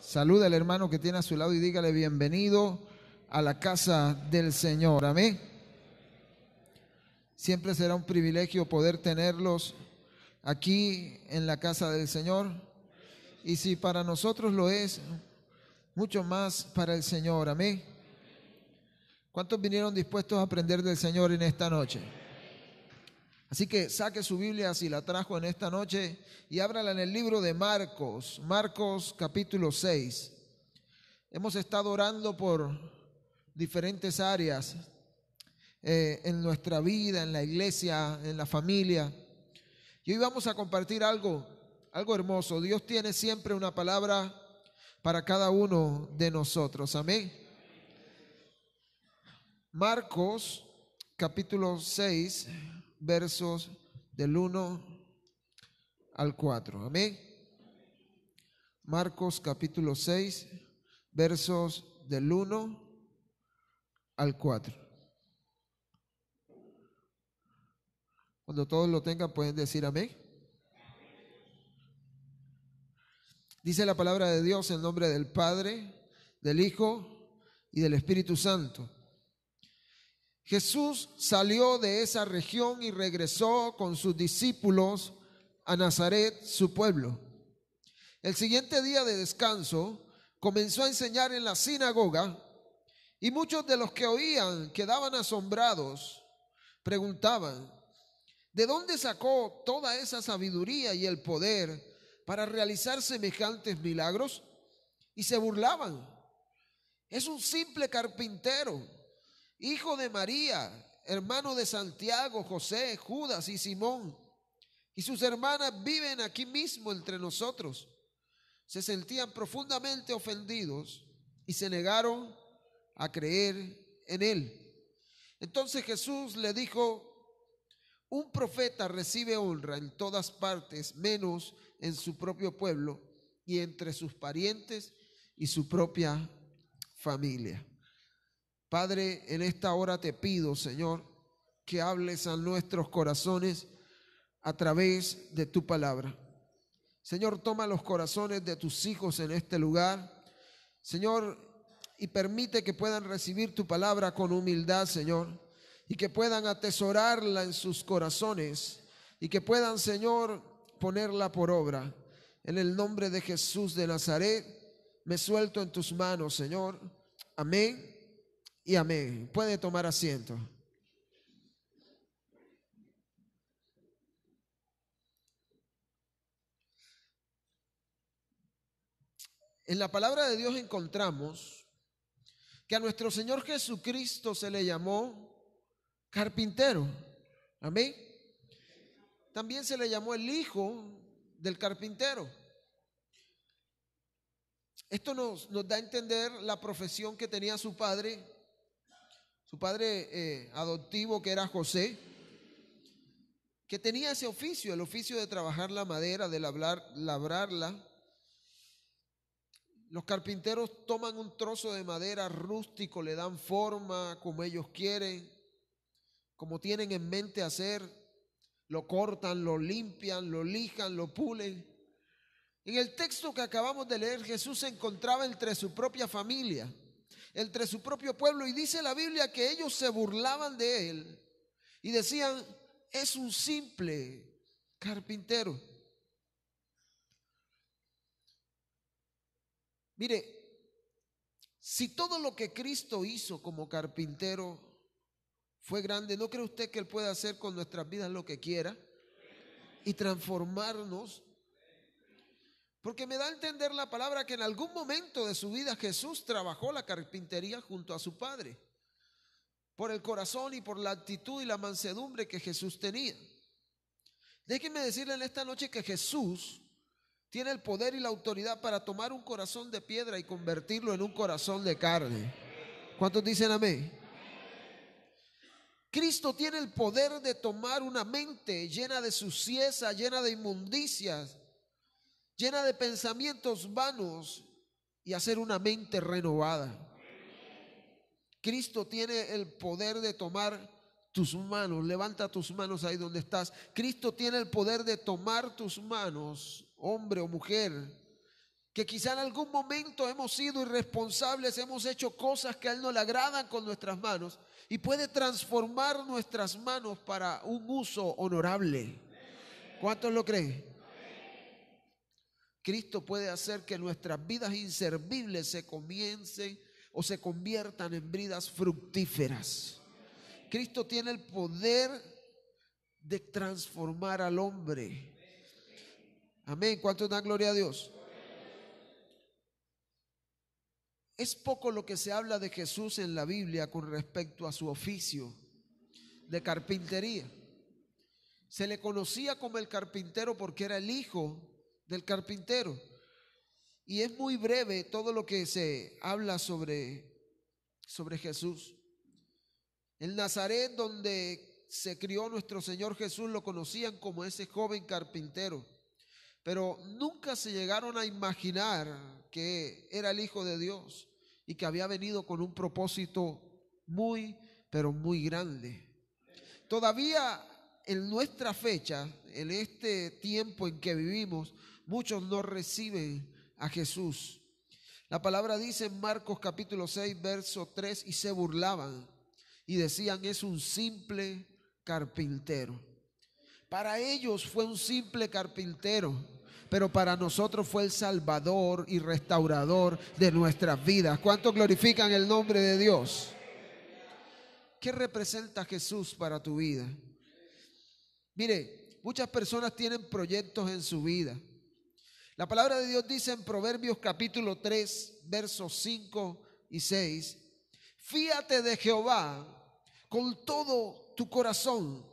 Saluda al hermano que tiene a su lado y dígale bienvenido a la casa del Señor. Amén. Siempre será un privilegio poder tenerlos aquí en la casa del Señor. Y si para nosotros lo es, mucho más para el Señor. Amén. ¿Cuántos vinieron dispuestos a aprender del Señor en esta noche? Así que saque su Biblia si la trajo en esta noche y ábrala en el libro de Marcos, Marcos capítulo 6. Hemos estado orando por diferentes áreas en nuestra vida, en la iglesia, en la familia. Y hoy vamos a compartir algo hermoso. Dios tiene siempre una palabra para cada uno de nosotros. Amén. Marcos capítulo 6, versos del 1 al 4. Amén. Marcos capítulo 6, versos del 1 al 4. Cuando todos lo tengan pueden decir amén. Dice la palabra de Dios en nombre del Padre, del Hijo y del Espíritu Santo. Jesús salió de esa región y regresó con sus discípulos a Nazaret, su pueblo. El siguiente día de descanso comenzó a enseñar en la sinagoga y muchos de los que oían quedaban asombrados. Preguntaban: ¿de dónde sacó toda esa sabiduría y el poder para realizar semejantes milagros? Y se burlaban. Es un simple carpintero, hijo de María, hermano de Santiago, José, Judas y Simón. Y sus hermanas viven aquí mismo entre nosotros. Se sentían profundamente ofendidos y se negaron a creer en él. Entonces Jesús le dijo: un profeta recibe honra en todas partes, menos en su propio pueblo y entre sus parientes y su propia familia. Padre, en esta hora te pido, Señor, que hables a nuestros corazones a través de tu palabra. Señor, toma los corazones de tus hijos en este lugar, Señor, y permite que puedan recibir tu palabra con humildad, Señor, y que puedan atesorarla en sus corazones y que puedan, Señor, ponerla por obra. En el nombre de Jesús de Nazaret, me suelto en tus manos, Señor. Amén y amén. Puede tomar asiento. En la palabra de Dios encontramos que a nuestro Señor Jesucristo se le llamó carpintero. Amén. También se le llamó el hijo del carpintero. Esto nos da a entender la profesión que tenía su padre adoptivo, que era José, que tenía ese oficio, el oficio de trabajar la madera, de labrarla. Los carpinteros toman un trozo de madera rústico, le dan forma como ellos quieren, como tienen en mente hacer, lo cortan, lo limpian, lo lijan, lo pulen. En el texto que acabamos de leer, Jesús se encontraba entre su propia familia, entre su propio pueblo, y dice la Biblia que ellos se burlaban de él y decían: es un simple carpintero. Mire, si todo lo que Cristo hizo como carpintero fue grande, ¿no cree usted que Él puede hacer con nuestras vidas lo que quiera y transformarnos? Porque me da a entender la palabra que en algún momento de su vida Jesús trabajó la carpintería junto a su Padre, por el corazón y por la actitud y la mansedumbre que Jesús tenía. Déjenme decirle en esta noche que Jesús tiene el poder y la autoridad para tomar un corazón de piedra y convertirlo en un corazón de carne. ¿Cuántos dicen amén? Cristo tiene el poder de tomar una mente llena de suciedad, llena de inmundicias, llena de pensamientos vanos, y hacer una mente renovada. Cristo tiene el poder de tomar tus manos. Levanta tus manos ahí donde estás. Cristo tiene el poder de tomar tus manos, hombre o mujer, que quizá en algún momento hemos sido irresponsables, hemos hecho cosas que a Él no le agradan con nuestras manos, y puede transformar nuestras manos para un uso honorable. ¿Cuántos lo creen? Cristo puede hacer que nuestras vidas inservibles se comiencen o se conviertan en vidas fructíferas. Cristo tiene el poder de transformar al hombre. Amén. ¿Cuántos dan gloria a Dios? Es poco lo que se habla de Jesús en la Biblia con respecto a su oficio de carpintería. Se le conocía como el carpintero porque era el hijo del carpintero. Y es muy breve todo lo que se habla sobre Jesús. En Nazaret, donde se crió nuestro Señor Jesús, lo conocían como ese joven carpintero. Pero nunca se llegaron a imaginar que era el Hijo de Dios y que había venido con un propósito muy, pero muy grande. Todavía en nuestra fecha, en este tiempo en que vivimos, muchos no reciben a Jesús. La palabra dice en Marcos capítulo 6, verso 3, y se burlaban y decían: es un simple carpintero. Para ellos fue un simple carpintero, pero para nosotros fue el Salvador y restaurador de nuestras vidas. ¿Cuántos glorifican el nombre de Dios? ¿Qué representa Jesús para tu vida? Mire, muchas personas tienen proyectos en su vida. La palabra de Dios dice en Proverbios capítulo 3, versos 5 y 6: fíate de Jehová con todo tu corazón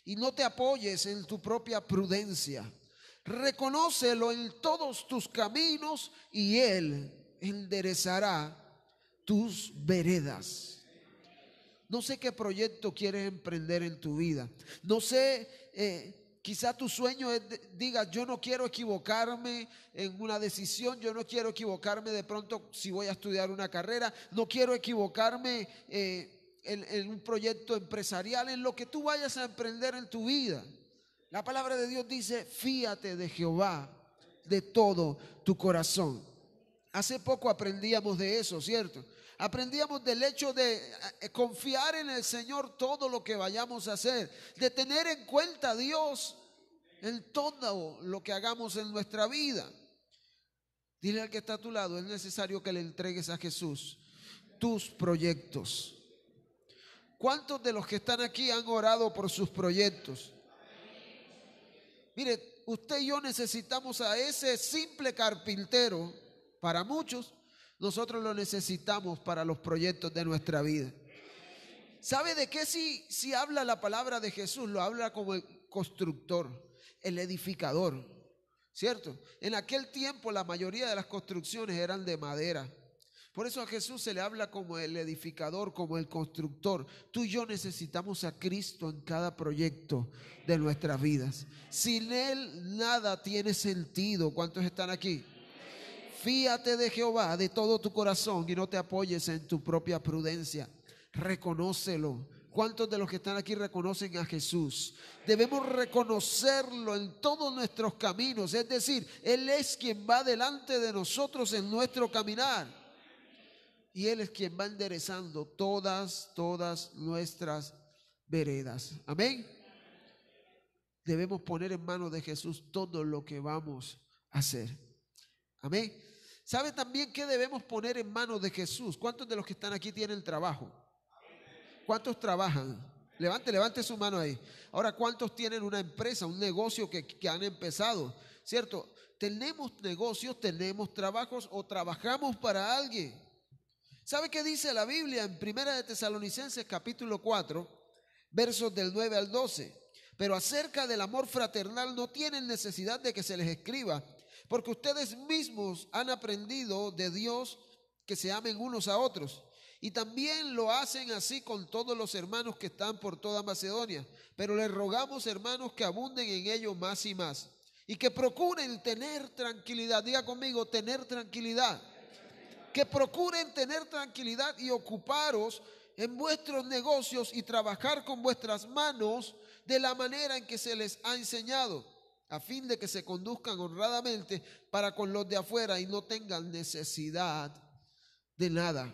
y no te apoyes en tu propia prudencia. Reconócelo en todos tus caminos y Él enderezará tus veredas. No sé qué proyecto quieres emprender en tu vida. No sé, quizá tu sueño es, digas: yo no quiero equivocarme en una decisión, yo no quiero equivocarme de pronto si voy a estudiar una carrera, no quiero equivocarme en un proyecto empresarial, en lo que tú vayas a emprender en tu vida. La palabra de Dios dice: fíate de Jehová de todo tu corazón. Hace poco aprendíamos de eso, ¿cierto? Aprendíamos del hecho de confiar en el Señor todo lo que vayamos a hacer, de tener en cuenta a Dios en todo lo que hagamos en nuestra vida. Dile al que está a tu lado: es necesario que le entregues a Jesús tus proyectos. ¿Cuántos de los que están aquí han orado por sus proyectos? Mire, usted y yo necesitamos a ese simple carpintero. Para muchos, nosotros lo necesitamos para los proyectos de nuestra vida. ¿Sabe de qué si habla la palabra de Jesús? Lo habla como el constructor, el edificador, ¿cierto? En aquel tiempo la mayoría de las construcciones eran de madera. Por eso a Jesús se le habla como el edificador, como el constructor. Tú y yo necesitamos a Cristo en cada proyecto de nuestras vidas. Sin Él nada tiene sentido. ¿Cuántos están aquí? Fíate de Jehová de todo tu corazón y no te apoyes en tu propia prudencia. Reconócelo. ¿Cuántos de los que están aquí reconocen a Jesús? Debemos reconocerlo en todos nuestros caminos. Es decir, Él es quien va delante de nosotros en nuestro caminar. Y Él es quien va enderezando todas nuestras veredas. Amén. Debemos poner en manos de Jesús todo lo que vamos a hacer. Amén. ¿Sabe también qué debemos poner en manos de Jesús? ¿Cuántos de los que están aquí tienen trabajo? ¿Cuántos trabajan? Levante su mano ahí. Ahora, ¿cuántos tienen una empresa, un negocio que han empezado? ¿Cierto? Tenemos negocios, tenemos trabajos o trabajamos para alguien. ¿Sabe qué dice la Biblia en Primera de Tesalonicenses capítulo 4, versos del 9 al 12? Pero acerca del amor fraternal no tienen necesidad de que se les escriba, porque ustedes mismos han aprendido de Dios que se amen unos a otros. Y también lo hacen así con todos los hermanos que están por toda Macedonia. Pero les rogamos, hermanos, que abunden en ello más y más. Y que procuren tener tranquilidad. Diga conmigo: tener tranquilidad. Que procuren tener tranquilidad y ocuparos en vuestros negocios y trabajar con vuestras manos de la manera en que se les ha enseñado, a fin de que se conduzcan honradamente para con los de afuera y no tengan necesidad de nada.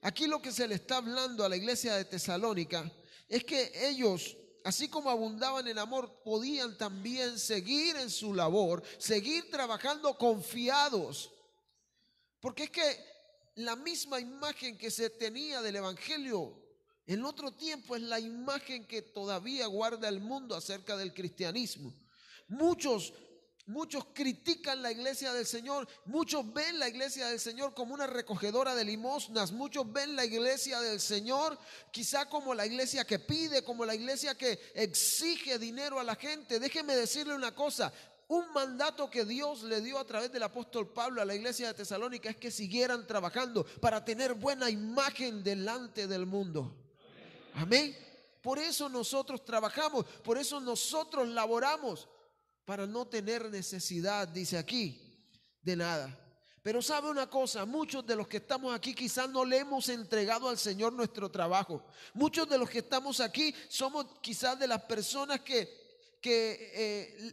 Aquí lo que se le está hablando a la iglesia de Tesalónica es que ellos, así como abundaban en amor, podían también seguir en su labor, seguir trabajando confiados. Porque es que la misma imagen que se tenía del evangelio en otro tiempo es la imagen que todavía guarda el mundo acerca del cristianismo. Muchos critican la iglesia del Señor, muchos ven la iglesia del Señor como una recogedora de limosnas, muchos ven la iglesia del Señor quizá como la iglesia que pide, como la iglesia que exige dinero a la gente. Déjeme decirle una cosa, un mandato que Dios le dio a través del apóstol Pablo a la iglesia de Tesalónica es que siguieran trabajando para tener buena imagen delante del mundo. Amén. Por eso nosotros trabajamos, por eso nosotros laboramos, para no tener necesidad, dice aquí, de nada. Pero sabe una cosa, muchos de los que estamos aquí quizás no le hemos entregado al Señor nuestro trabajo. Muchos de los que estamos aquí somos quizás de las personas que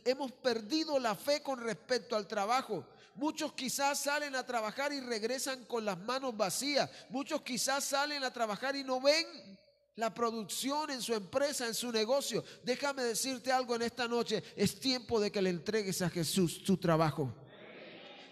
hemos perdido la fe con respecto al trabajo. Muchos quizás salen a trabajar y regresan con las manos vacías. Muchos quizás salen a trabajar y no ven la producción en su empresa, en su negocio. Déjame decirte algo en esta noche. Es tiempo de que le entregues a Jesús tu trabajo.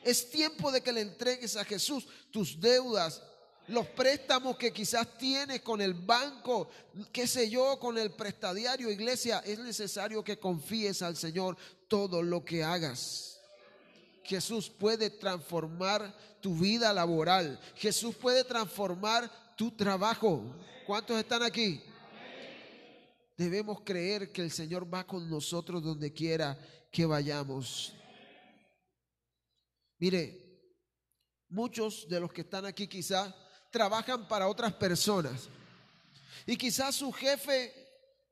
Es tiempo de que le entregues a Jesús tus deudas, los préstamos que quizás tienes con el banco, qué sé yo, con el prestadiario. Iglesia, es necesario que confíes al Señor todo lo que hagas. Jesús puede transformar tu vida laboral. Jesús puede transformar tu trabajo. ¿Cuántos están aquí? Debemos creer que el Señor va con nosotros donde quiera que vayamos. Mire, muchos de los que están aquí quizás trabajan para otras personas y quizás su jefe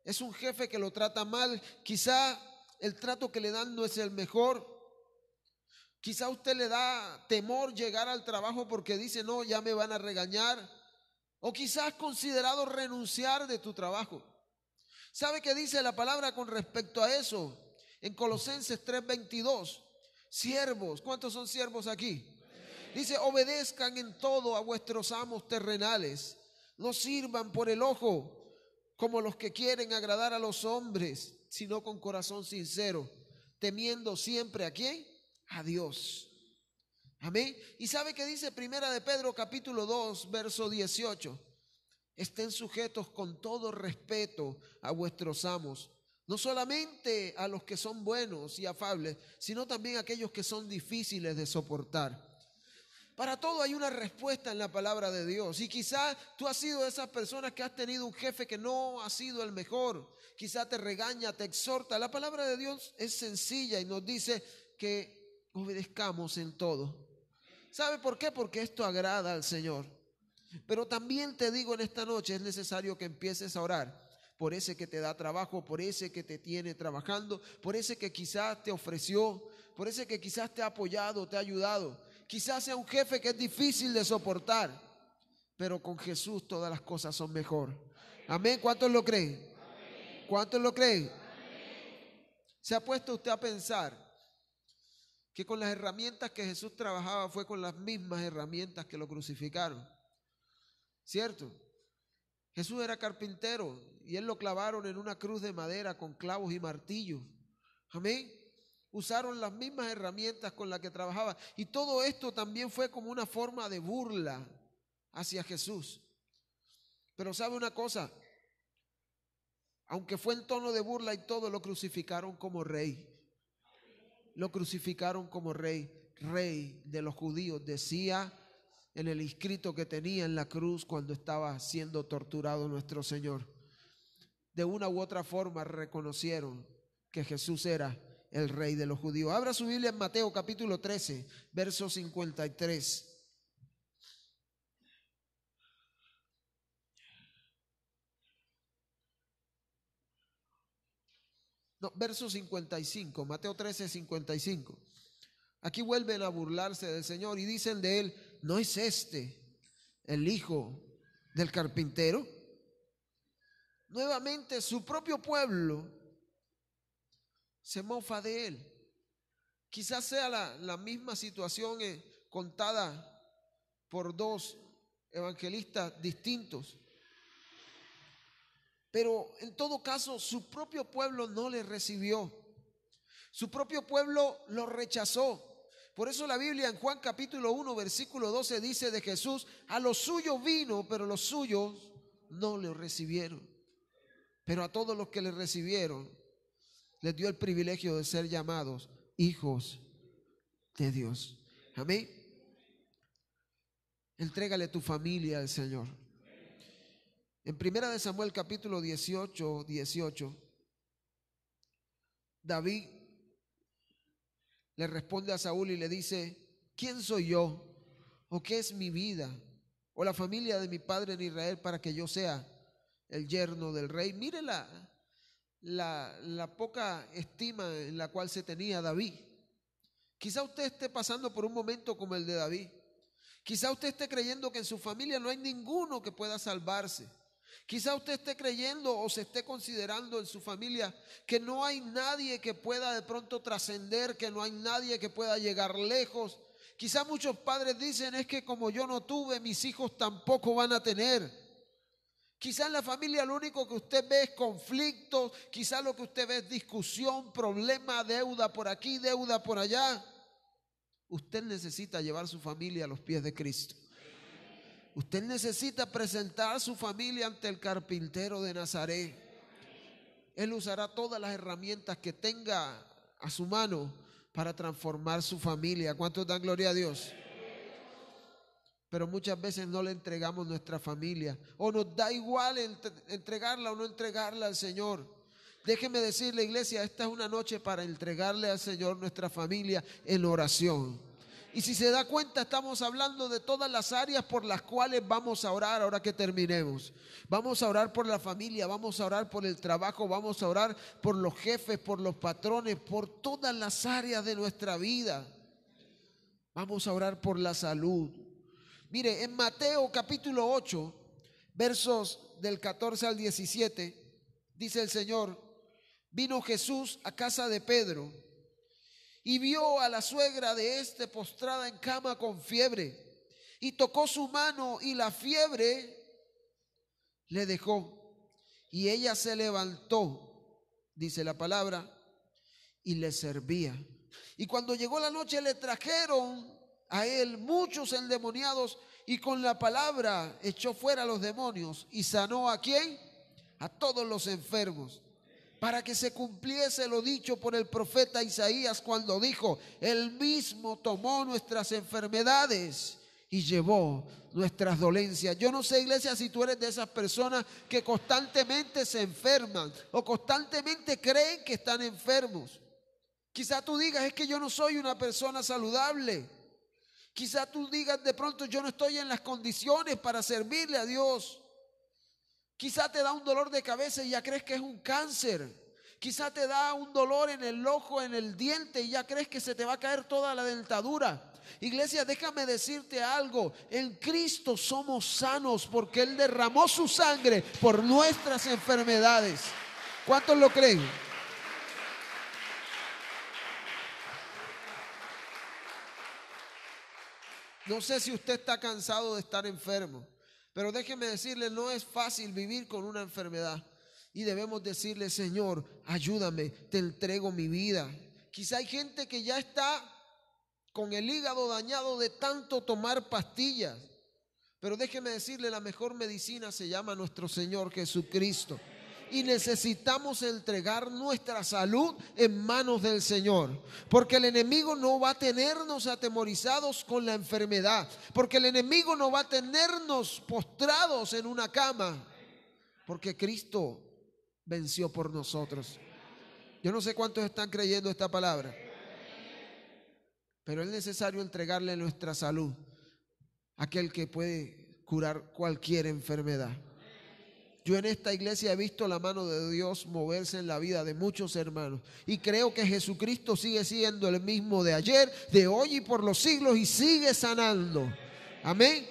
es un jefe que lo trata mal, quizás el trato que le dan no es el mejor, quizás a usted le da temor llegar al trabajo porque dice no, ya me van a regañar, o quizás has considerado renunciar de tu trabajo. ¿Sabe qué dice la palabra con respecto a eso? En Colosenses 3:22, siervos, ¿cuántos son siervos aquí? Dice, obedezcan en todo a vuestros amos terrenales, no sirvan por el ojo como los que quieren agradar a los hombres, sino con corazón sincero, temiendo siempre ¿a quién? A Dios. Amén. ¿Y sabe qué dice Primera de Pedro capítulo 2 verso 18? Estén sujetos con todo respeto a vuestros amos, no solamente a los que son buenos y afables, sino también a aquellos que son difíciles de soportar. Para todo hay una respuesta en la palabra de Dios. Y quizá tú has sido de esas personas que has tenido un jefe que no ha sido el mejor. Quizá te regaña, te exhorta. La palabra de Dios es sencilla y nos dice que obedezcamos en todo. ¿Sabe por qué? Porque esto agrada al Señor. Pero también te digo en esta noche, es necesario que empieces a orar por ese que te da trabajo, por ese que te tiene trabajando, por ese que quizás te ofreció, por ese que quizás te ha apoyado, te ha ayudado. Quizás sea un jefe que es difícil de soportar, pero con Jesús todas las cosas son mejor. Amén. ¿Cuántos lo creen? ¿Cuántos lo creen? ¿Se ha puesto usted a pensar que con las herramientas que Jesús trabajaba fue con las mismas herramientas que lo crucificaron? ¿Cierto? Jesús era carpintero y él lo clavaron en una cruz de madera con clavos y martillos. Amén. Usaron las mismas herramientas con las que trabajaba. Y todo esto también fue como una forma de burla hacia Jesús. Pero ¿sabe una cosa? Aunque fue en tono de burla y todo, lo crucificaron como rey. Lo crucificaron como rey, rey de los judíos. Decía en el inscrito que tenía en la cruz cuando estaba siendo torturado nuestro Señor. De una u otra forma reconocieron que Jesús era el rey de los judíos. Abra su Biblia en Mateo capítulo 13, verso 53. No, verso 55, Mateo 13, 55. Aquí vuelven a burlarse del Señor y dicen de él, ¿no es este el hijo del carpintero? Nuevamente su propio pueblo se mofa de él. Quizás sea la misma situación contada por dos evangelistas distintos. Pero en todo caso, su propio pueblo no le recibió. Su propio pueblo lo rechazó. Por eso la Biblia en Juan capítulo 1, versículo 12 dice de Jesús: a los suyos vino, pero los suyos no le recibieron. Pero a todos los que le recibieron, les dio el privilegio de ser llamados hijos de Dios. Amén. Entrégale tu familia al Señor. En 1 Samuel capítulo 18, David le responde a Saúl y le dice: ¿quién soy yo? ¿O qué es mi vida? ¿O la familia de mi padre en Israel para que yo sea el yerno del rey? Mire la poca estima en la cual se tenía David. Quizá usted esté pasando por un momento como el de David. Quizá usted esté creyendo que en su familia no hay ninguno que pueda salvarse. Quizá usted esté creyendo o se esté considerando en su familia que no hay nadie que pueda de pronto trascender, que no hay nadie que pueda llegar lejos. Quizá muchos padres dicen: es que como yo no tuve, mis hijos tampoco van a tener. Quizá en la familia lo único que usted ve es conflicto, quizá lo que usted ve es discusión, problema, deuda por aquí, deuda por allá. Usted necesita llevar su familia a los pies de Cristo. Usted necesita presentar su familia ante el carpintero de Nazaret. Él usará todas las herramientas que tenga a su mano para transformar su familia. ¿Cuántos dan gloria a Dios? Pero muchas veces no le entregamos nuestra familia, o nos da igual entregarla o no entregarla al Señor. Déjeme decirle, iglesia, esta es una noche para entregarle al Señor nuestra familia en oración. Y si se da cuenta, estamos hablando de todas las áreas por las cuales vamos a orar ahora que terminemos. Vamos a orar por la familia, vamos a orar por el trabajo, vamos a orar por los jefes, por los patrones, por todas las áreas de nuestra vida. Vamos a orar por la salud. Mire, en Mateo capítulo 8, versos del 14 al 17, dice el Señor: vino Jesús a casa de Pedro y vio a la suegra de éste postrada en cama con fiebre, y tocó su mano y la fiebre le dejó, y ella se levantó, dice la palabra, y le servía. Y cuando llegó la noche le trajeron a él muchos endemoniados, y con la palabra echó fuera a los demonios y sanó ¿a quién? A todos los enfermos, para que se cumpliese lo dicho por el profeta Isaías cuando dijo: él mismo tomó nuestras enfermedades y llevó nuestras dolencias. Yo no sé, iglesia, si tú eres de esas personas que constantemente se enferman o constantemente creen que están enfermos. Quizá tú digas: es que yo no soy una persona saludable. Quizá tú digas de pronto: yo no estoy en las condiciones para servirle a Dios. Quizá te da un dolor de cabeza y ya crees que es un cáncer. Quizá te da un dolor en el ojo, en el diente, y ya crees que se te va a caer toda la dentadura. Iglesia, déjame decirte algo: en Cristo somos sanos porque Él derramó su sangre por nuestras enfermedades. ¿Cuántos lo creen? No sé si usted está cansado de estar enfermo, pero déjeme decirle, no es fácil vivir con una enfermedad. Y debemos decirle: Señor, ayúdame, te entrego mi vida. Quizá hay gente que ya está con el hígado dañado de tanto tomar pastillas. Pero déjeme decirle, la mejor medicina se llama nuestro Señor Jesucristo. Y necesitamos entregar nuestra salud en manos del Señor, porque el enemigo no va a tenernos atemorizados con la enfermedad, porque el enemigo no va a tenernos postrados en una cama, porque Cristo venció por nosotros. Yo no sé cuántos están creyendo esta palabra, pero es necesario entregarle nuestra salud a aquel que puede curar cualquier enfermedad. Yo en esta iglesia he visto la mano de Dios moverse en la vida de muchos hermanos, y creo que Jesucristo sigue siendo el mismo de ayer, de hoy y por los siglos, y sigue sanando. Amén.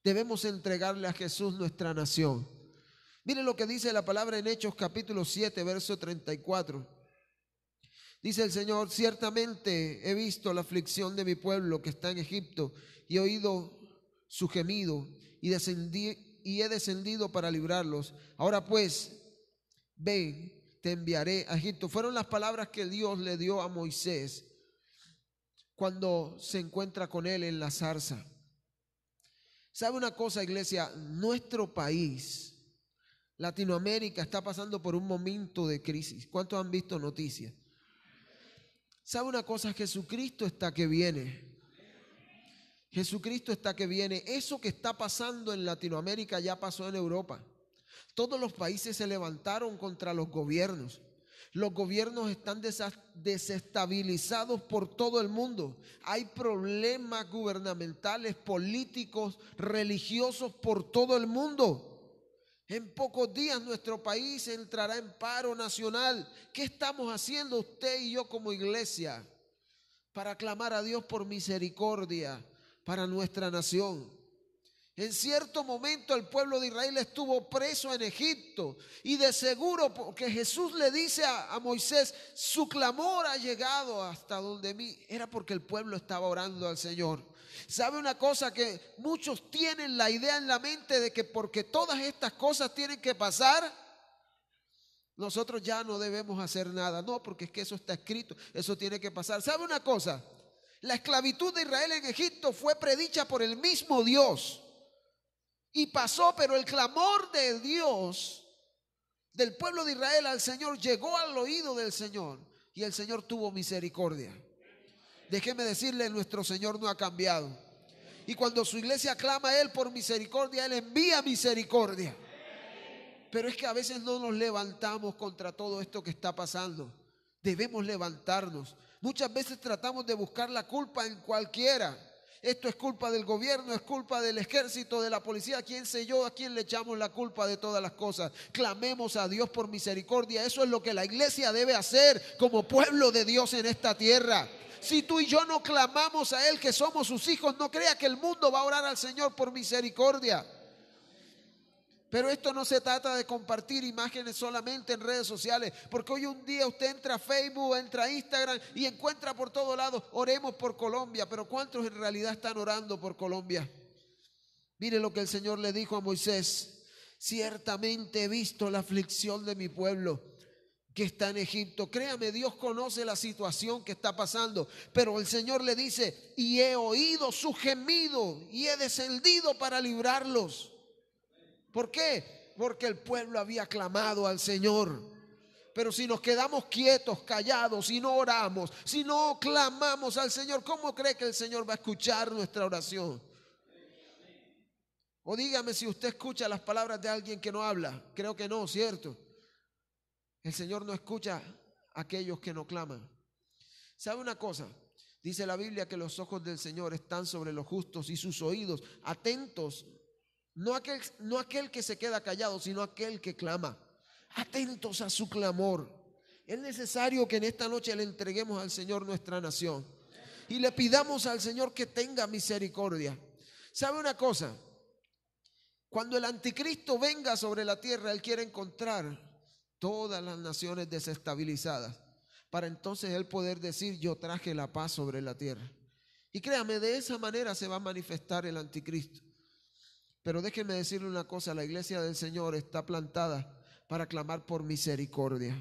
Debemos entregarle a Jesús nuestra nación. Miren lo que dice la palabra en Hechos capítulo 7, verso 34. Dice el Señor: ciertamente he visto la aflicción de mi pueblo que está en Egipto y he oído su gemido y he descendido para librarlos. Ahora pues, ven, te enviaré a Egipto. Fueron las palabras que Dios le dio a Moisés cuando se encuentra con él en la zarza. ¿Sabe una cosa, iglesia? Nuestro país, Latinoamérica, está pasando por un momento de crisis. ¿Cuántos han visto noticias? ¿Sabe una cosa? Jesucristo está que viene. Jesucristo está que viene. Eso que está pasando en Latinoamérica ya pasó en Europa. Todos los países se levantaron contra los gobiernos. Los gobiernos están desestabilizados por todo el mundo. Hay problemas gubernamentales, políticos, religiosos por todo el mundo. En pocos días nuestro país entrará en paro nacional. ¿Qué estamos haciendo usted y yo como iglesia para clamar a Dios por misericordia para nuestra nación? En cierto momento el pueblo de Israel estuvo preso en Egipto y de seguro, porque Jesús le dice a Moisés: su clamor ha llegado hasta donde mí, era porque el pueblo estaba orando al Señor. ¿Sabe una cosa? Que muchos tienen la idea en la mente de que porque todas estas cosas tienen que pasar, nosotros ya no debemos hacer nada. No, porque es que eso está escrito, eso tiene que pasar. ¿Sabe una cosa? La esclavitud de Israel en Egipto fue predicha por el mismo Dios y pasó, pero el clamor de Dios, del pueblo de Israel al Señor, llegó al oído del Señor y el Señor tuvo misericordia. Déjeme decirle, nuestro Señor no ha cambiado. Y cuando su iglesia clama a Él por misericordia, Él envía misericordia. Pero es que a veces no nos levantamos contra todo esto que está pasando. Debemos levantarnos. Muchas veces tratamos de buscar la culpa en cualquiera. Esto es culpa del gobierno, es culpa del ejército, de la policía, quién sé yo, a quién le echamos la culpa de todas las cosas. Clamemos a Dios por misericordia. Eso es lo que la iglesia debe hacer como pueblo de Dios en esta tierra. Si tú y yo no clamamos a Él, que somos sus hijos, no crea que el mundo va a orar al Señor por misericordia. Pero esto no se trata de compartir imágenes solamente en redes sociales, porque hoy un día usted entra a Facebook, entra a Instagram y encuentra por todos lados: oremos por Colombia. Pero ¿cuántos en realidad están orando por Colombia? Mire lo que el Señor le dijo a Moisés: ciertamente he visto la aflicción de mi pueblo que está en Egipto. Créame, Dios conoce la situación que está pasando, pero el Señor le dice: y he oído su gemido y he descendido para librarlos. ¿Por qué? Porque el pueblo había clamado al Señor. Pero si nos quedamos quietos, callados, si no oramos, si no clamamos al Señor, ¿cómo cree que el Señor va a escuchar nuestra oración? O dígame si usted escucha las palabras de alguien que no habla. Creo que no, ¿cierto? El Señor no escucha a aquellos que no claman. ¿Sabe una cosa? Dice la Biblia que los ojos del Señor están sobre los justos y sus oídos atentos. No aquel que se queda callado, sino aquel que clama. Atentos a su clamor. Es necesario que en esta noche le entreguemos al Señor nuestra nación y le pidamos al Señor que tenga misericordia. ¿Sabe una cosa? Cuando el anticristo venga sobre la tierra, él quiere encontrar todas las naciones desestabilizadas, para entonces él poder decir: yo traje la paz sobre la tierra. Y créame, de esa manera se va a manifestar el anticristo. Pero déjenme decirle una cosa: la iglesia del Señor está plantada para clamar por misericordia.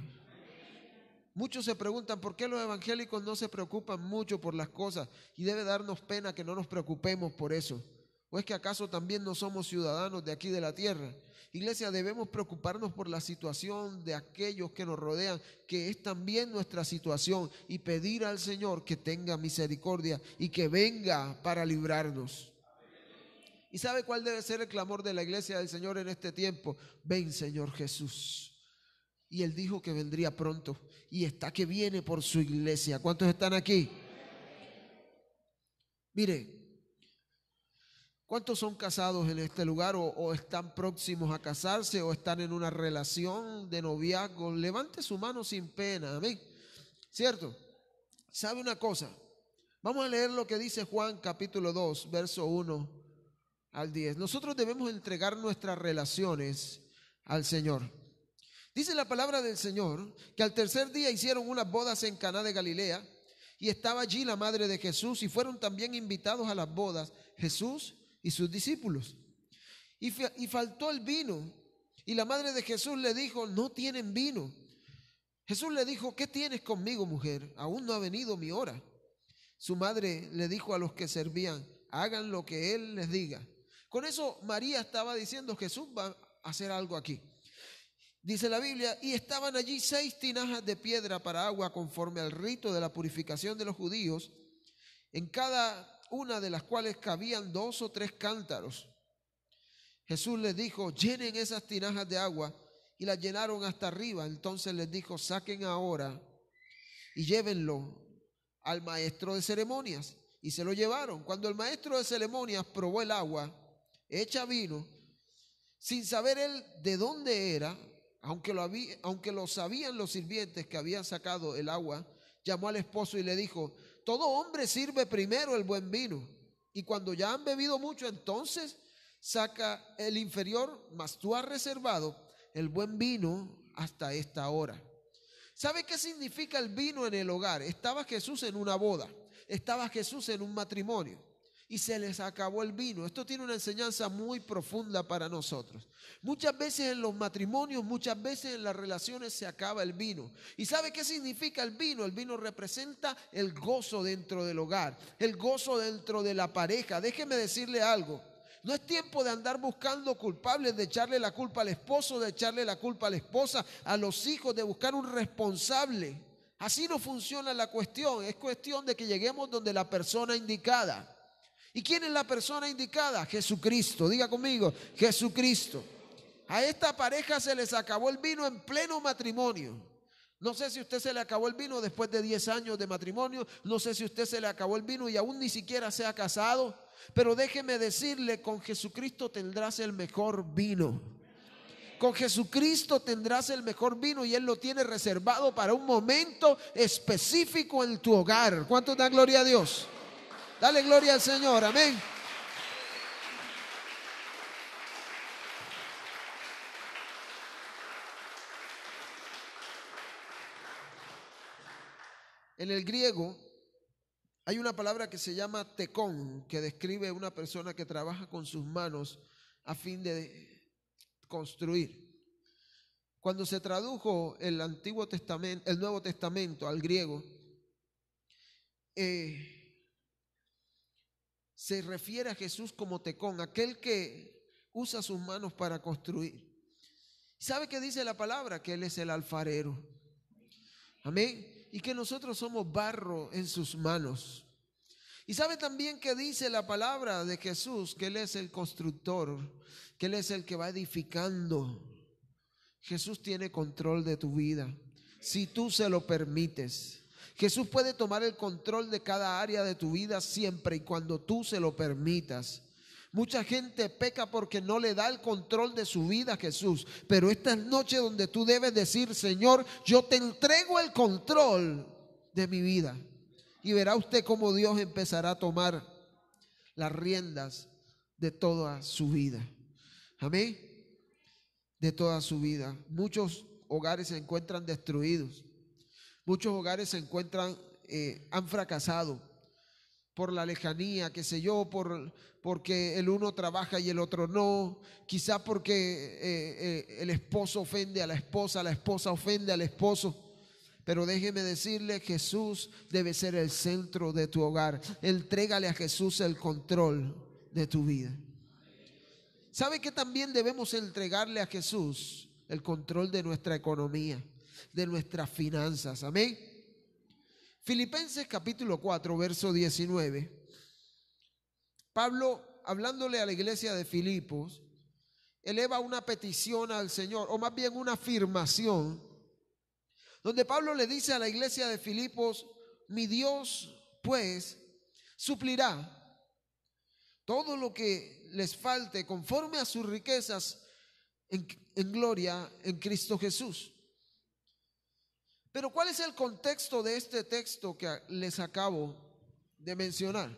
Muchos se preguntan por qué los evangélicos no se preocupan mucho por las cosas, y debe darnos pena que no nos preocupemos por eso. ¿O es que acaso también no somos ciudadanos de aquí de la tierra? Iglesia, debemos preocuparnos por la situación de aquellos que nos rodean, que es también nuestra situación, y pedir al Señor que tenga misericordia y que venga para librarnos. ¿Y sabe cuál debe ser el clamor de la iglesia del Señor en este tiempo? Ven, Señor Jesús. Y Él dijo que vendría pronto y está que viene por su iglesia. ¿Cuántos están aquí? Mire, ¿cuántos son casados en este lugar o están próximos a casarse o están en una relación de noviazgo? Levante su mano sin pena, amén. ¿Cierto? ¿Sabe una cosa? Vamos a leer lo que dice Juan capítulo 2, verso 1 al 10. Nosotros debemos entregar nuestras relaciones al Señor. Dice la palabra del Señor que al tercer día hicieron unas bodas en Caná de Galilea y estaba allí la madre de Jesús y fueron también invitados a las bodas Jesús y sus discípulos. Y faltó el vino y la madre de Jesús le dijo: no tienen vino. Jesús le dijo: ¿qué tienes conmigo, mujer? Aún no ha venido mi hora. Su madre le dijo a los que servían: hagan lo que él les diga. Con eso María estaba diciendo: Jesús va a hacer algo aquí. Dice la Biblia: y estaban allí 6 tinajas de piedra para agua conforme al rito de la purificación de los judíos, en cada una de las cuales cabían 2 o 3 cántaros. Jesús les dijo: llenen esas tinajas de agua, y las llenaron hasta arriba. Entonces les dijo: saquen ahora y llévenlo al maestro de ceremonias. Y se lo llevaron. Cuando el maestro de ceremonias probó el agua hecha vino, sin saber él de dónde era, aunque lo sabían los sirvientes que habían sacado el agua, llamó al esposo y le dijo: todo hombre sirve primero el buen vino, y cuando ya han bebido mucho, entonces saca el inferior, mas tú has reservado el buen vino hasta esta hora. ¿Sabe qué significa el vino en el hogar? Estaba Jesús en una boda, estaba Jesús en un matrimonio y se les acabó el vino. Esto tiene una enseñanza muy profunda para nosotros. Muchas veces en los matrimonios, muchas veces en las relaciones se acaba el vino. ¿Y sabe qué significa el vino? El vino representa el gozo dentro del hogar, el gozo dentro de la pareja. Déjeme decirle algo: no es tiempo de andar buscando culpables, de echarle la culpa al esposo, de echarle la culpa a la esposa, a los hijos, de buscar un responsable. Así no funciona la cuestión. Es cuestión de que lleguemos donde la persona indicada. ¿Y quién es la persona indicada? Jesucristo. Diga conmigo: Jesucristo. A esta pareja se les acabó el vino en pleno matrimonio. No sé si a usted se le acabó el vino después de 10 años de matrimonio. No sé si a usted se le acabó el vino y aún ni siquiera se ha casado. Pero déjeme decirle: con Jesucristo tendrás el mejor vino. Con Jesucristo tendrás el mejor vino, y Él lo tiene reservado para un momento específico en tu hogar. ¿Cuántos dan gloria a Dios? Dale gloria al Señor, amén. En el griego hay una palabra que se llama tecón, que describe a una persona que trabaja con sus manos a fin de construir. Cuando se tradujo el Nuevo Testamento al griego, se refiere a Jesús como tecón, aquel que usa sus manos para construir. ¿Sabe qué dice la palabra? Que Él es el alfarero. Amén. Y que nosotros somos barro en sus manos. Y sabe también que dice la palabra de Jesús, que Él es el constructor, que Él es el que va edificando. Jesús tiene control de tu vida, si tú se lo permites. Jesús puede tomar el control de cada área de tu vida siempre y cuando tú se lo permitas. Mucha gente peca porque no le da el control de su vida a Jesús. Pero esta es noche donde tú debes decir: Señor, yo te entrego el control de mi vida. Y verá usted cómo Dios empezará a tomar las riendas de toda su vida. Amén. De toda su vida. Muchos hogares se encuentran destruidos. Muchos hogares se encuentran, han fracasado por la lejanía, qué sé yo, porque el uno trabaja y el otro no, quizá porque el esposo ofende a la esposa ofende al esposo. Pero déjeme decirle: Jesús debe ser el centro de tu hogar. Entrégale a Jesús el control de tu vida. ¿Sabe que también debemos entregarle a Jesús el control de nuestra economía, de nuestras finanzas? Amén. Filipenses capítulo 4, verso 19. Pablo, hablándole a la iglesia de Filipos, eleva una petición al Señor, o más bien una afirmación, donde Pablo le dice a la iglesia de Filipos: mi Dios pues suplirá todo lo que les falte conforme a sus riquezas en gloria en Cristo Jesús. Pero ¿cuál es el contexto de este texto que les acabo de mencionar?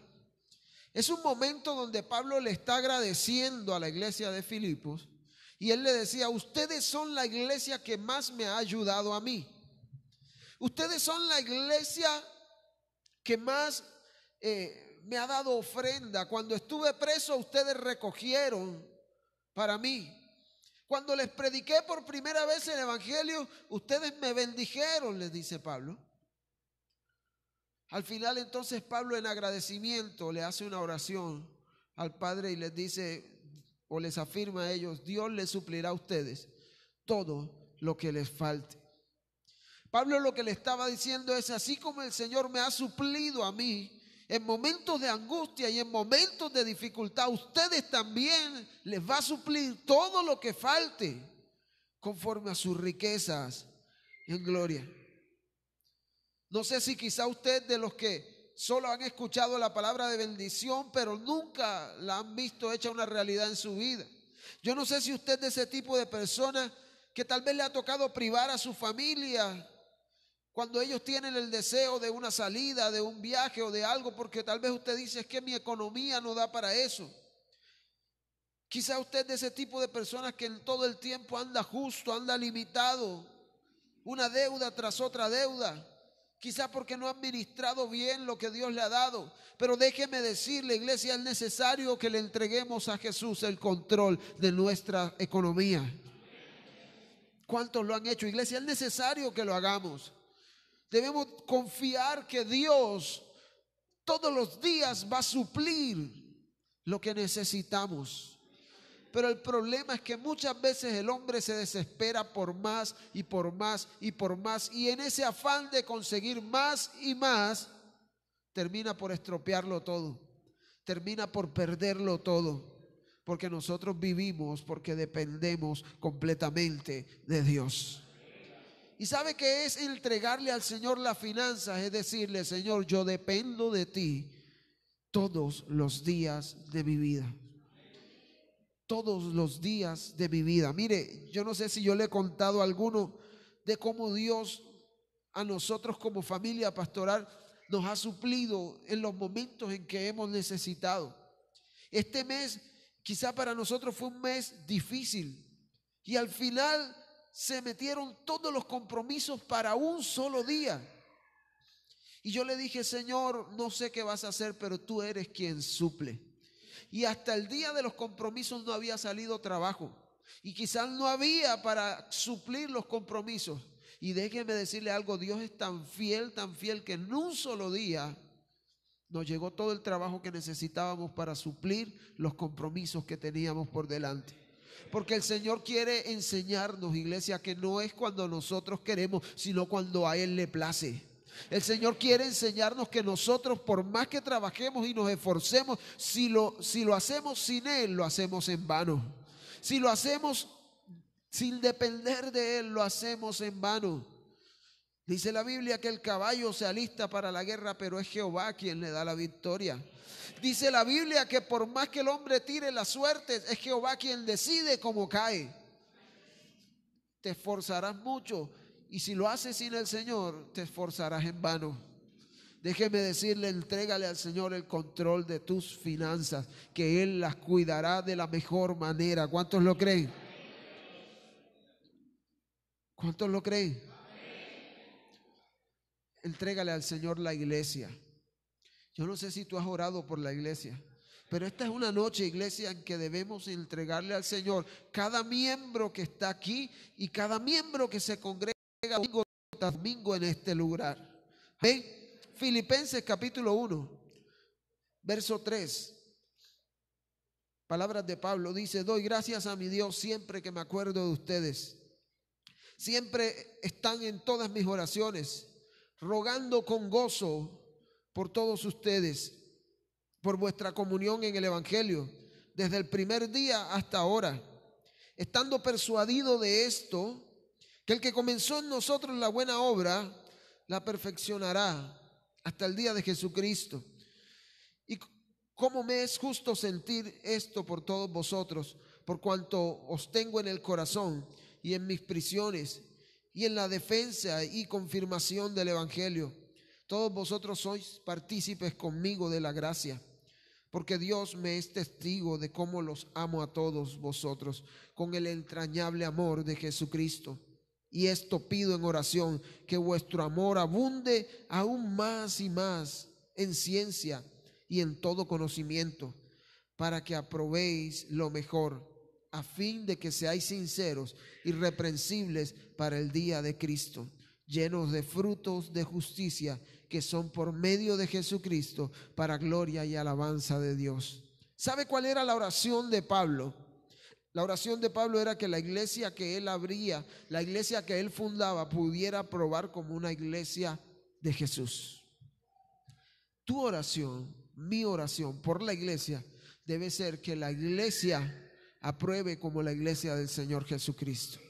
Es un momento donde Pablo le está agradeciendo a la iglesia de Filipos Y él le decía: ustedes son la iglesia que más me ha ayudado a mí. Ustedes son la iglesia que más me ha dado ofrenda. Cuando estuve preso, ustedes recogieron para mí. Cuando les prediqué por primera vez el evangelio, ustedes me bendijeron, les dice Pablo. Al final, entonces, Pablo, en agradecimiento, le hace una oración al Padre y les dice, o les afirma a ellos: Dios les suplirá a ustedes todo lo que les falte. Pablo lo que le estaba diciendo es: así como el Señor me ha suplido a mí en momentos de angustia y en momentos de dificultad, ustedes también les va a suplir todo lo que falte conforme a sus riquezas en gloria. No sé si quizá usted, de los que solo han escuchado la palabra de bendición, pero nunca la han visto hecha una realidad en su vida. Yo no sé si usted es de ese tipo de persona que tal vez le ha tocado privar a su familia cuando ellos tienen el deseo de una salida, de un viaje o de algo, porque tal vez usted dice: es que mi economía no da para eso. Quizá usted es de ese tipo de personas que en todo el tiempo anda justo, anda limitado, una deuda tras otra deuda. Quizá porque no ha administrado bien lo que Dios le ha dado. Pero déjeme decirle, iglesia, es necesario que le entreguemos a Jesús el control de nuestra economía. ¿Cuántos lo han hecho, iglesia? Es necesario que lo hagamos. Debemos confiar que Dios todos los días va a suplir lo que necesitamos. Pero el problema es que muchas veces el hombre se desespera por más y por más y por más, y en ese afán de conseguir más y más, termina por estropearlo todo, termina por perderlo todo, porque nosotros vivimos porque dependemos completamente de Dios. ¿Y sabe qué es entregarle al Señor las finanzas? Es decirle: Señor, yo dependo de ti todos los días de mi vida. Todos los días de mi vida. Mire, yo no sé si yo le he contado a alguno de cómo Dios a nosotros como familia pastoral nos ha suplido en los momentos en que hemos necesitado. Este mes quizá para nosotros fue un mes difícil, y al final se metieron todos los compromisos para un solo día. Y yo le dije: Señor, no sé qué vas a hacer, pero tú eres quien suple. Y hasta el día de los compromisos no había salido trabajo, y quizás no había para suplir los compromisos. Y déjeme decirle algo: Dios es tan fiel que en un solo día nos llegó todo el trabajo que necesitábamos para suplir los compromisos que teníamos por delante. Porque el Señor quiere enseñarnos, iglesia, que no es cuando nosotros queremos, sino cuando a Él le place. El Señor quiere enseñarnos que nosotros, por más que trabajemos y nos esforcemos, si lo hacemos sin Él, lo hacemos en vano. Si lo hacemos sin depender de Él, lo hacemos en vano. Dice la Biblia que el caballo se alista para la guerra, pero es Jehová quien le da la victoria. Dice la Biblia que por más que el hombre tire las suertes, es Jehová quien decide cómo cae. Te esforzarás mucho, y si lo haces sin el Señor, te esforzarás en vano. Déjeme decirle: entrégale al Señor el control de tus finanzas, que Él las cuidará de la mejor manera. ¿Cuántos lo creen? ¿Cuántos lo creen? Entrégale al Señor la iglesia. Yo no sé si tú has orado por la iglesia, pero esta es una noche, iglesia, en que debemos entregarle al Señor cada miembro que está aquí y cada miembro que se congrega domingo tras domingo en este lugar. ¿Ven? Filipenses capítulo 1, verso 3. Palabras de Pablo, dice: doy gracias a mi Dios siempre que me acuerdo de ustedes. Siempre están en todas mis oraciones, rogando con gozo por todos ustedes, por vuestra comunión en el evangelio, desde el primer día hasta ahora, estando persuadido de esto, que el que comenzó en nosotros la buena obra, la perfeccionará hasta el día de Jesucristo. Y cómo me es justo sentir esto por todos vosotros, por cuanto os tengo en el corazón y en mis prisiones y en la defensa y confirmación del evangelio. Todos vosotros sois partícipes conmigo de la gracia, porque Dios me es testigo de cómo los amo a todos vosotros con el entrañable amor de Jesucristo. Y esto pido en oración, que vuestro amor abunde aún más y más en ciencia y en todo conocimiento, para que aprobéis lo mejor, a fin de que seáis sinceros, irreprensibles para el día de Cristo, llenos de frutos de justicia, que son por medio de Jesucristo, para gloria y alabanza de Dios. ¿Sabe cuál era la oración de Pablo? La oración de Pablo era que la iglesia que él abría, la iglesia que él fundaba, pudiera probar como una iglesia de Jesús. Tu oración, mi oración por la iglesia debe ser que la iglesia apruebe como la iglesia del Señor Jesucristo.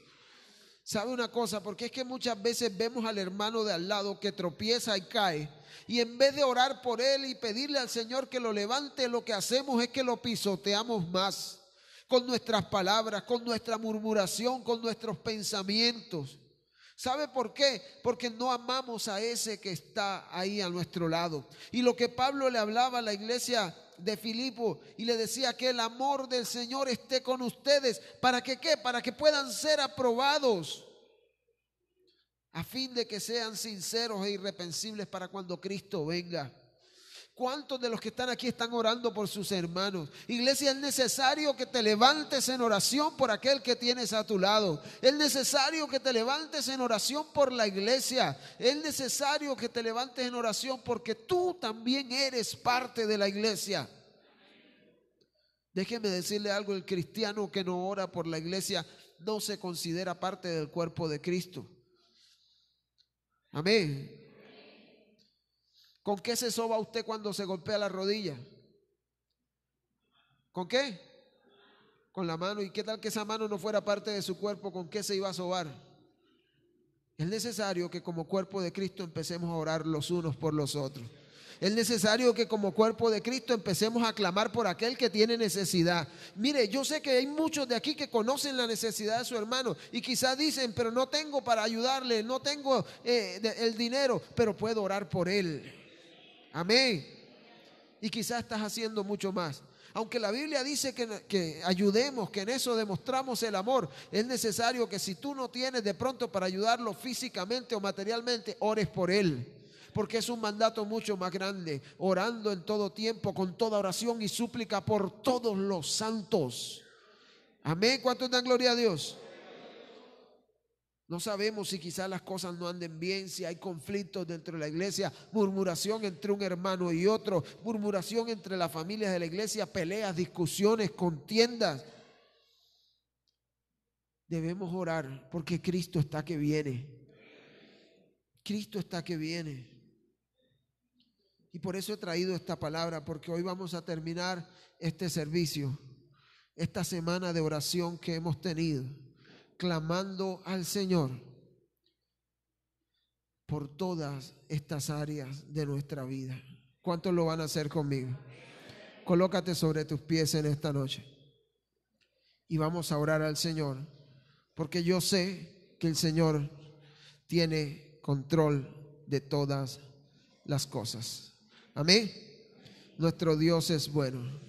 ¿Sabe una cosa? Porque es que muchas veces vemos al hermano de al lado que tropieza y cae, y en vez de orar por él y pedirle al Señor que lo levante, lo que hacemos es que lo pisoteamos más con nuestras palabras, con nuestra murmuración, con nuestros pensamientos. ¿Sabe por qué? Porque no amamos a ese que está ahí a nuestro lado. Y lo que Pablo le hablaba a la iglesia de Filipo y le decía, que el amor del Señor esté con ustedes. ¿Para que qué? Para que puedan ser aprobados, a fin de que sean sinceros e irreprensibles para cuando Cristo venga. ¿Cuántos de los que están aquí están orando por sus hermanos? Iglesia, es necesario que te levantes en oración por aquel que tienes a tu lado. Es necesario que te levantes en oración por la iglesia. Es necesario que te levantes en oración porque tú también eres parte de la iglesia. Déjeme decirle algo: el cristiano que no ora por la iglesia no se considera parte del cuerpo de Cristo. Amén. ¿Con qué se soba usted cuando se golpea la rodilla? ¿Con qué? Con la mano. ¿Y qué tal que esa mano no fuera parte de su cuerpo? ¿Con qué se iba a sobar? Es necesario que como cuerpo de Cristo empecemos a orar los unos por los otros. Es necesario que como cuerpo de Cristo empecemos a clamar por aquel que tiene necesidad. Mire, yo sé que hay muchos de aquí que conocen la necesidad de su hermano y quizás dicen, pero no tengo para ayudarle, no tengo el dinero, pero puedo orar por él. Amén. Y quizás estás haciendo mucho más. Aunque la Biblia dice que ayudemos, que en eso demostramos el amor, es necesario que si tú no tienes de pronto para ayudarlo físicamente o materialmente, ores por él. Porque es un mandato mucho más grande, orando en todo tiempo, con toda oración y súplica por todos los santos. Amén. ¿Cuántos dan gloria a Dios? No sabemos si quizás las cosas no anden bien, si hay conflictos dentro de la iglesia, murmuración entre un hermano y otro, murmuración entre las familias de la iglesia, peleas, discusiones, contiendas. Debemos orar porque Cristo está que viene. Cristo está que viene. Y por eso he traído esta palabra, porque hoy vamos a terminar este servicio, esta semana de oración que hemos tenido, clamando al Señor por todas estas áreas de nuestra vida. ¿Cuántos lo van a hacer conmigo? Colócate sobre tus pies en esta noche y vamos a orar al Señor, porque yo sé que el Señor tiene control de todas las cosas. Amén. Nuestro Dios es bueno.